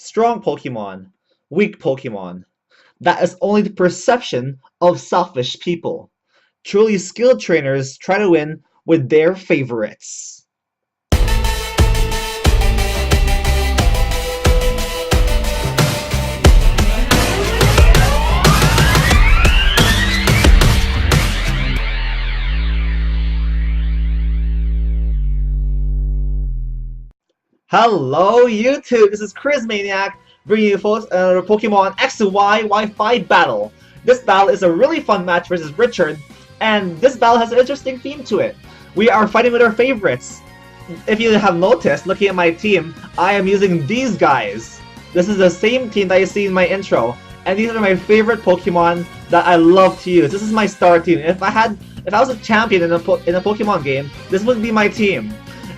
Strong Pokemon, weak Pokemon. That is only the perception of selfish people. Truly skilled trainers try to win with their favorites. Hello YouTube, this is Chriz Maniac bringing you folks another Pokemon X and Y Wi-Fi battle. This battle is a really fun match versus Richard, and this battle has an interesting theme to it. We are fighting with our favorites. If you have noticed, looking at my team, I am using these guys. This is the same team that you see in my intro, and these are my favorite Pokemon that I love to use. This is my star team. If I was a champion in a Pokemon game, this would be my team.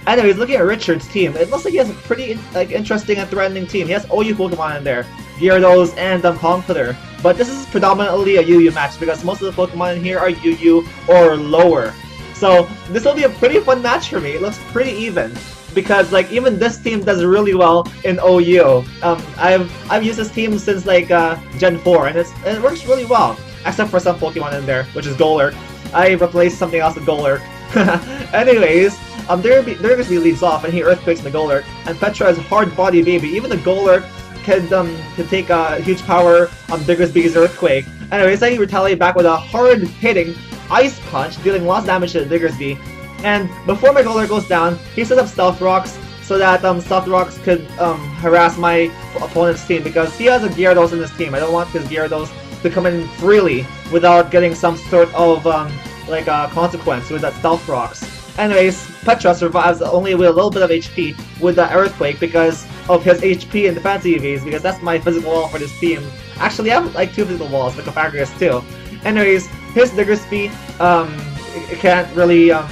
Anyways, looking at Richard's team, it looks like he has a pretty interesting and threatening team. He has OU Pokemon in there, Gyarados and Conkeldurr. But this is predominantly a UU match because most of the Pokemon in here are UU or lower. So this will be a pretty fun match for me. It looks pretty even because even this team does really well in OU. I've used this team since Gen 4 and it works really well, except for some Pokemon in there, which is Golurk. I replaced something else with Golurk. Anyways. Diggersby leads off and he earthquakes the Golurk, and Petra is hard body baby. Even the Golurk can take a huge power on Diggersby's earthquake. Anyways, then he retaliates back with a hard hitting ice punch, dealing lots of damage to the Diggersby. And before my Golurk goes down, he sets up Stealth Rocks so that Stealth Rocks could harass my opponent's team because he has a Gyarados in his team. I don't want his Gyarados to come in freely without getting some sort of consequence with that Stealth Rocks. Anyways, Petra survives only with a little bit of HP with the Earthquake because of his HP and defense EVs, because that's my physical wall for this team. Actually, I have two physical walls, but Cofagrigus too. Anyways, his Diggersby, can't really, yeah,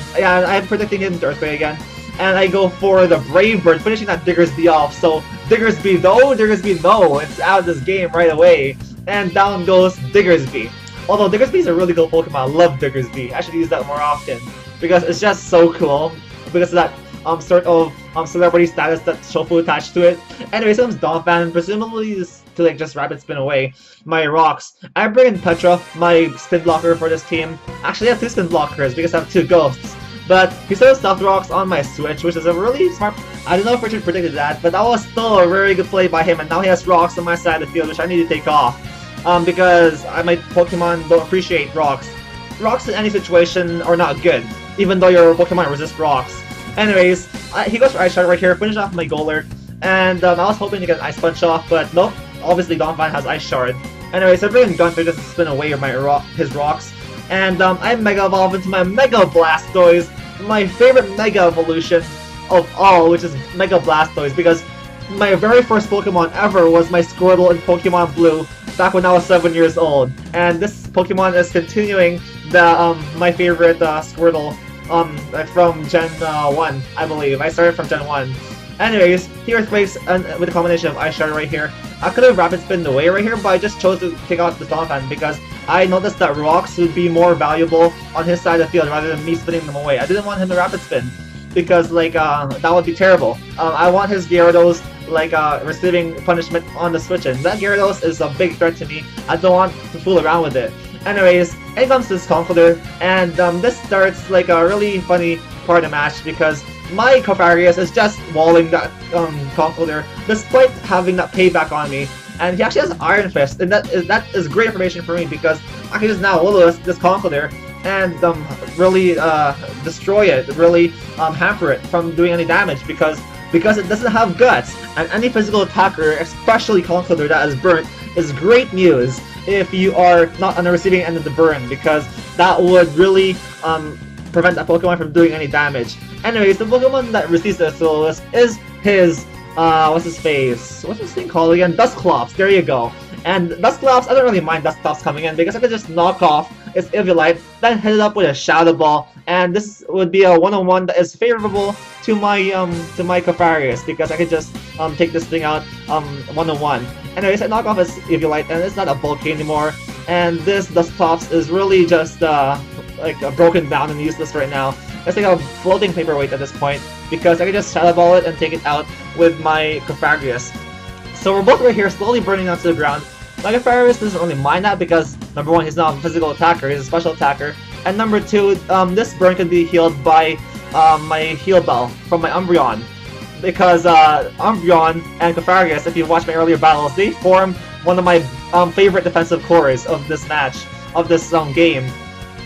I'm predicting him to Earthquake again. And I go for the Brave Bird, finishing that Diggersby off. So, Diggersby no, it's out of this game right away. And down goes Diggersby. Although Diggersby is a really cool Pokemon, I love Diggersby. I should use that more often because it's just so cool because of that sort of celebrity status that Shofu attached to it. Anyway, so comes Donphan, presumably to just rapid spin away my rocks. I bring in Petra, my spin blocker for this team. Actually, I have two spin blockers because I have two ghosts. But he started Stealth Rocks on my switch, which is a really smart. I don't know if Richard predicted that, but that was still a very good play by him. And now he has rocks on my side of the field, which I need to take off. Because my Pokemon don't appreciate rocks. Rocks in any situation are not good, even though your Pokemon resist rocks. Anyways, he goes for Ice Shard right here, finish off my Golurk, and I was hoping to get an Ice Punch off, but nope, obviously Donphan has Ice Shard. Anyways, I bring in Gunther just to spin away his rocks, and I Mega Evolve into my Mega Blastoise, my favorite Mega Evolution of all, which is Mega Blastoise, because my very first Pokemon ever was my Squirtle in Pokemon Blue, back when I was 7 years old, and this Pokemon is continuing the my favorite Squirtle from Gen 1, I believe. I started from Gen 1. Anyways, he Earthquakes with a combination of Ice Shard right here. I could have Rapid Spinned away right here, but I just chose to take out the Donphan because I noticed that rocks would be more valuable on his side of the field rather than me spinning them away. I didn't want him to Rapid Spin because that would be terrible. I want his Gyarados receiving punishment on the switch in. That Gyarados is a big threat to me. I don't want to fool around with it. Anyways, in comes this Conkeldurr, and this starts a really funny part of the match because my Cofagrigus is just walling that Conkeldurr despite having that payback on me. And he actually has Iron Fist, and that is great information for me because I can just now Will-O-Wisp this Conkeldurr and really destroy it, really hamper it from doing any damage because it doesn't have guts, and any physical attacker, especially Conkeldurr that is burnt, is great news if you are not on the receiving end of the burn, because that would really prevent that Pokemon from doing any damage. Anyways, the Pokemon that receives this Will-O-Wisp is his, what's his thing called again? Dusclops, there you go. And Dusclops, I don't really mind Dusclops coming in because I could just knock off its Eviolite, then hit it up with a Shadow Ball, and this would be a one-on-one that is favorable to my Cofagrigus because I could just take this thing out one-on-one. Anyways, I knock off its Eviolite and it's not a bulky anymore, and this Dusclops is really just broken down and useless right now. It's like a floating paperweight at this point because I can just Shadow Ball it and take it out with my Cofagrigus. So we're both right here, slowly burning down to the ground. Megaferris doesn't really mind that because, number one, he's not a physical attacker, he's a special attacker. And number two, this burn can be healed by my heal bell from my Umbreon. Because Umbreon and Cofagrigus, if you watched my earlier battles, they form one of my favorite defensive cores of this match, of this game.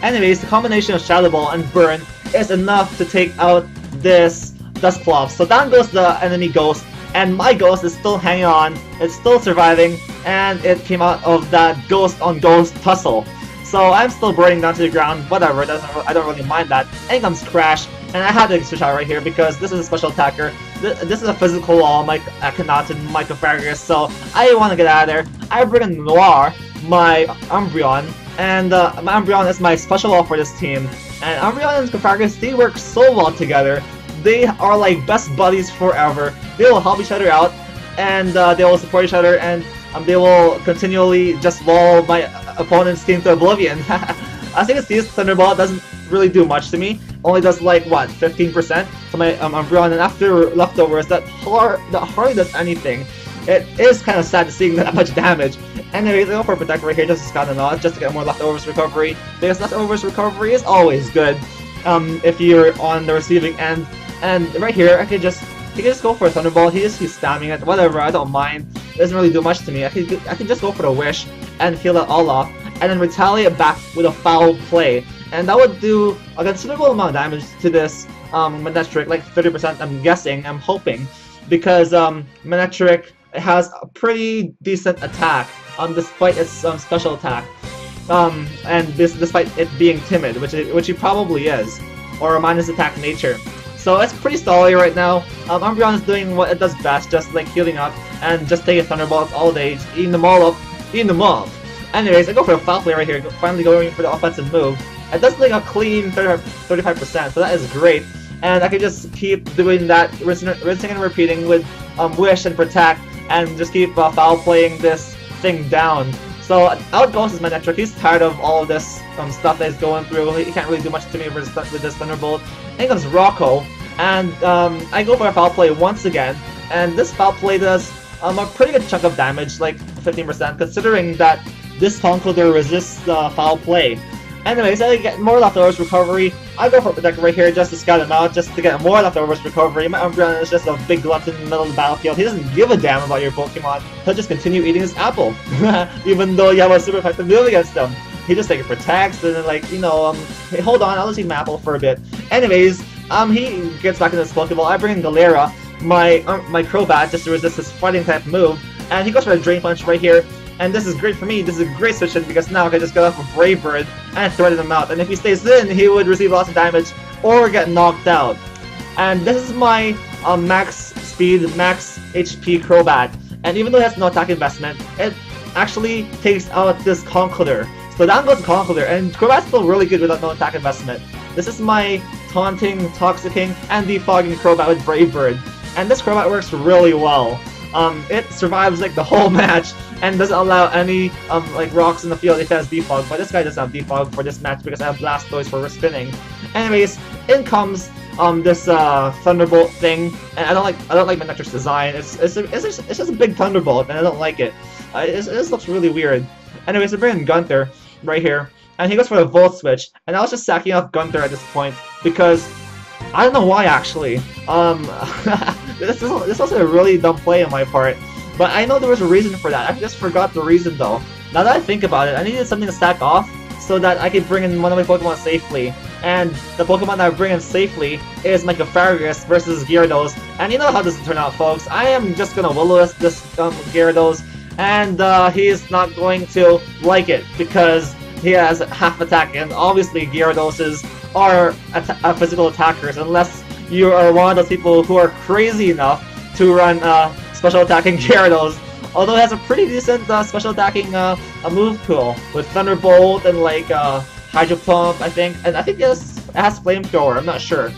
Anyways, the combination of Shadow Ball and Burn is enough to take out this Dusclops. So down goes the enemy Ghost, and my Ghost is still hanging on, it's still surviving, and it came out of that Ghost on Ghost tussle. So I'm still burning down to the ground, whatever, I don't really mind that. In comes Crash, and I had to switch out right here because this is a special attacker. This is a physical wall, my Akhenaten, my Cofagrigus, so I want to get out of there. I bring in Noir, my Umbreon, and my Umbreon is my special wall for this team. And Umbreon and Cofagrigus, they work so well together. They are like best buddies forever. They will help each other out, and they will support each other, and they will continually just lull my opponent's team to oblivion. As you can see, this Thunderbolt doesn't really do much to me. Only does like, what, 15% to my Umbreon, and after leftovers, that hardly does anything. It is kind of sad to seeing that much damage. Anyways, I go for Protect right here just to scout them out, just to get more leftovers recovery, because leftovers recovery is always good if you're on the receiving end. And right here, he can just go for a Thunderbolt. He's spamming it, whatever, I don't mind. It doesn't really do much to me. I can just go for the Wish and heal it all off, and then retaliate back with a Foul Play. And that would do a considerable amount of damage to this Manectric, like 30% I'm guessing, I'm hoping. Because Manectric has a pretty decent attack, despite its special attack. And despite it being timid, which it probably is. Or minus attack nature. So it's pretty stally right now. Umbreon is doing what it does best, just like healing up and just taking Thunderbolts all day, just eating them all up, eating them up. Anyways, I go for a Foul Play right here, finally going for the offensive move. It does like a clean 35%, so that is great. And I can just keep doing that, rinsing and repeating with Wish and Protect, and just keep Foul Playing this thing down. So out goes my Manectric. He's tired of all of this stuff that he's going through. He can't really do much to me with this Thunderbolt. In comes Rocco, and I go for a Foul Play once again, and this Foul Play does a pretty good chunk of damage, like 15%, considering that this Conkeldurr resists the Foul Play. Anyways, I get more leftovers recovery. I go for Protect right here just to scout him out, just to get more leftovers recovery. My Umbreon is just a big glutton in the middle of the battlefield. He doesn't give a damn about your Pokemon. He'll just continue eating his apple, even though you have a super effective move against him. He just like protects and then like, you know, hey, hold on, I'll just eat my apple for a bit. Anyways, he gets back into this Pokeball. I bring in Galera, my Crobat, just to resist his fighting type move, and he goes for a Drain Punch right here. And this is great for me, this is a great switch in because now I can just go off a Brave Bird and threaten him out. And if he stays in, he would receive lots of damage or get knocked out. And this is my max speed, max HP Crobat. And even though it has no attack investment, it actually takes out this Conkeldurr. So down goes Conkeldurr, and Crobat's still really good without no attack investment. This is my Taunting, Toxicking, and Defogging Crobat with Brave Bird. And this Crobat works really well. It survives like the whole match and doesn't allow any like rocks in the field if it has Defog, but this guy doesn't have Defog for this match because I have Blastoise for spinning. Anyways, in comes this Thunderbolt thing, and I don't like Manectric's design. It's just a big Thunderbolt, and I don't like it. It just looks really weird. Anyways, I bring in Gunther right here, and he goes for the Volt Switch, and I was just sacking off Gunther at this point because I don't know why actually. This was a really dumb play on my part, but I know there was a reason for that. I just forgot the reason though. Now that I think about it, I needed something to stack off so that I could bring in one of my Pokemon safely. And the Pokemon that I bring in safely is my Cofagrigus versus Gyarados. And you know how this will turn out, folks. I am just gonna Will-O-Wisp this Gyarados, and he is not going to like it because he has half attack, and obviously Gyaradoses are physical attackers unless you are one of those people who are crazy enough to run special attacking Gyarados. Although it has a pretty decent special attacking move pool with Thunderbolt and like Hydro Pump, I think, and I think it has Flamethrower. I'm not sure.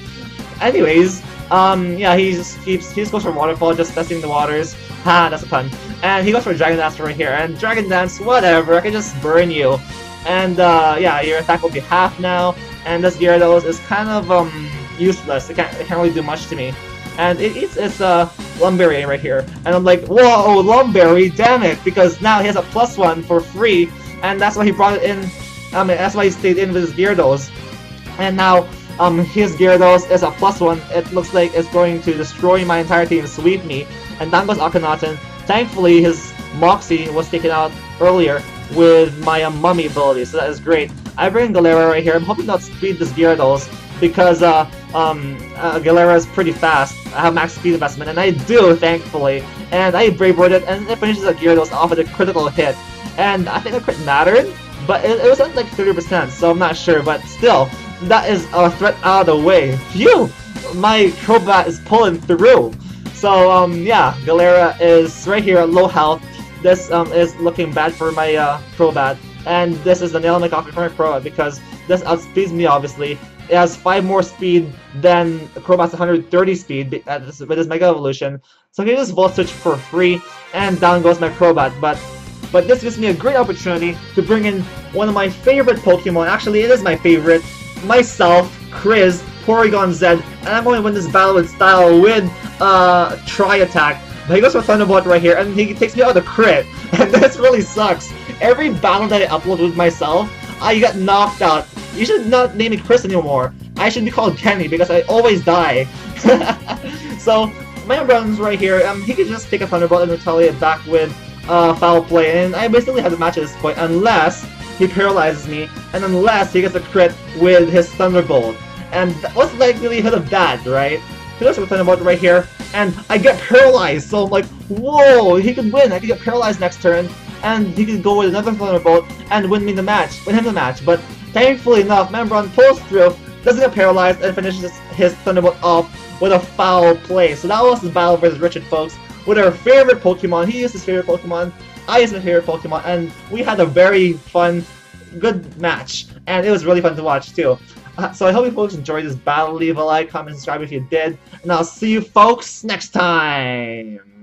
Anyways, yeah, he just goes for Waterfall, just testing the waters. Ha, that's a pun. And he goes for Dragon Dance right here, and Dragon Dance, whatever, I can just burn you. And yeah, your attack will be half now, and this Gyarados is kind of useless. It can't really do much to me. and it eats its Lumberry right here. And I'm like, whoa, Lumberry, damn it, because now he has a +1 for free, and that's why he brought it in. I mean, that's why he stayed in with his Gyarados. And now, his Gyarados is a +1. It looks like it's going to destroy my entire team and sweep me. And down goes Akhenaten. Thankfully, his Moxie was taken out earlier with my Mummy ability, so that is great. I bring Galera right here. I'm hoping to outspeed this Gyarados because Galera is pretty fast. I have max speed investment, and I do, thankfully. And I Brave Bird it, and it finishes a Gyarados off with a critical hit. And I think the crit mattered, but it was at like 30%, so I'm not sure. But still, that is a threat out of the way. Phew! My Crobat is pulling through. So, yeah, Galera is right here at low health. This is looking bad for my Crobat. And this is the nail in my coffin for my Crobat because this outspeeds me, obviously. It has 5 more speed than Crobat's 130 speed with his Mega Evolution. So I can just Volt Switch for free, and down goes my Crobat. But this gives me a great opportunity to bring in one of my favorite Pokemon. Actually, it is my favorite. Myself, Chriz, Porygon Z, and I'm going to win this battle with style with Tri-Attack. But he goes for Thunderbolt right here, and he takes me out with a crit. And this really sucks. Every battle that I upload with myself, I get knocked out. You should not name me Chris anymore. I should be called Kenny because I always die. So, my runs right here, he can just take a Thunderbolt and retaliate back with Foul Play. And I basically have the match at this point unless he paralyzes me, and unless he gets a crit with his Thunderbolt. And what's the likelihood of that, right? He goes for Thunderbolt right here, and I get paralyzed, so I'm like, whoa, he could win. I could get paralyzed next turn, and he could go with another Thunderbolt and win him the match. But thankfully enough, Membron pulls through, doesn't get paralyzed, and finishes his Thunderbolt off with a Foul Play. So that was the battle versus Richard, folks, with our favorite Pokemon. He used his favorite Pokemon, I used my favorite Pokemon, and we had a very fun, good match, and it was really fun to watch too. So I hope you folks enjoyed this battle. Leave a like, comment, subscribe if you did, and I'll see you folks next time!